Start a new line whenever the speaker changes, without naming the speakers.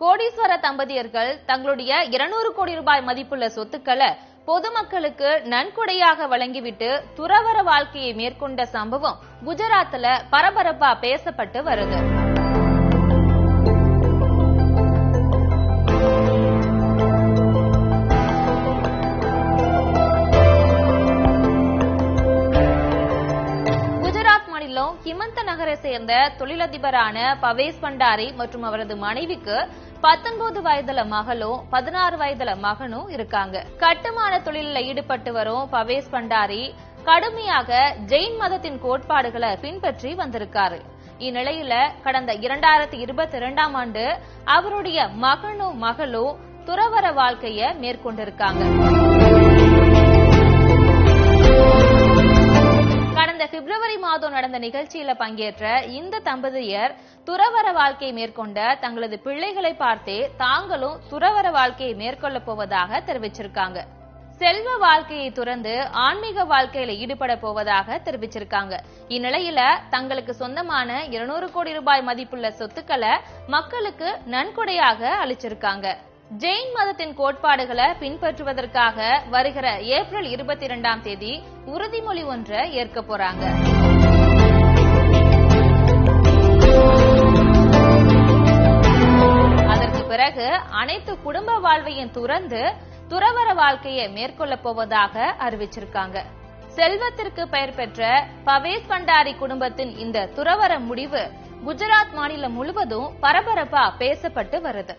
கோடீஸ்வர தம்பதியர்கள் தங்களுடைய 200 கோடி ரூபாய் மதிப்புள்ள சொத்துக்களை பொதுமக்களுக்கு நன்கொடையாக வழங்கிவிட்டு துறவற வாழ்க்கையை மேற்கொண்ட சம்பவம் குஜராத்ல பரபரப்பா பேசப்பட்டு வருது. ஹிமந்த நகரை சேர்ந்த தொழிலதிபரான பவேஸ் பண்டாரி மற்றும் அவரது மனைவிக்கு 19 வயதுல மகளும் 16 வயதுல மகனும் இருக்காங்க. கட்டுமான தொழிலில் ஈடுபட்டு வரும் பவேஸ் பண்டாரி கடுமையாக ஜெயின் மதத்தின் கோட்பாடுகளை பின்பற்றி வந்திருக்காரு. இந்நிலையில கடந்த 2022ஆம் ஆண்டு அவருடைய மகனும் மகளும் துறவற வாழ்க்கையை மேற்கொண்டிருக்காங்க. கடந்த பிப்ரவரி மாதம் நடந்த நிகழ்ச்சியில பங்கேற்ற இந்த தம்பதியர் துறவற வாழ்க்கையை மேற்கொண்ட தங்களது பிள்ளைகளை பார்த்தே தாங்களும் துறவற வாழ்க்கையை மேற்கொள்ள போவதாக தெரிவிச்சிருக்காங்க. செல்வ வாழ்க்கையை துறந்து ஆன்மீக வாழ்க்கையில ஈடுபட போவதாக தெரிவிச்சிருக்காங்க. இந்நிலையில தங்களுக்கு சொந்தமான 200 கோடி ரூபாய் மதிப்புள்ள சொத்துக்களை மக்களுக்கு நன்கொடையாக அளிச்சிருக்காங்க. ஜெயின் மதத்தின் கோட்பாடுகளை பின்பற்றுவதற்காக வருகிற ஏப்ரல் 22ஆம் தேதி உறுதிமொழி ஒன்றை ஏற்க போறாங்க. அதற்கு பிறகு அனைத்து குடும்ப வாழ்வையும் துறந்து துறவற வாழ்க்கையை மேற்கொள்ள போவதாக அறிவிச்சிருக்காங்க. செல்வத்திற்கு பெயர் பெற்ற பவேஸ் பண்டாரி குடும்பத்தின் இந்த துறவற முடிவு குஜராத் மாநிலம் முழுவதும் பரபரப்பா பேசப்பட்டு வருது.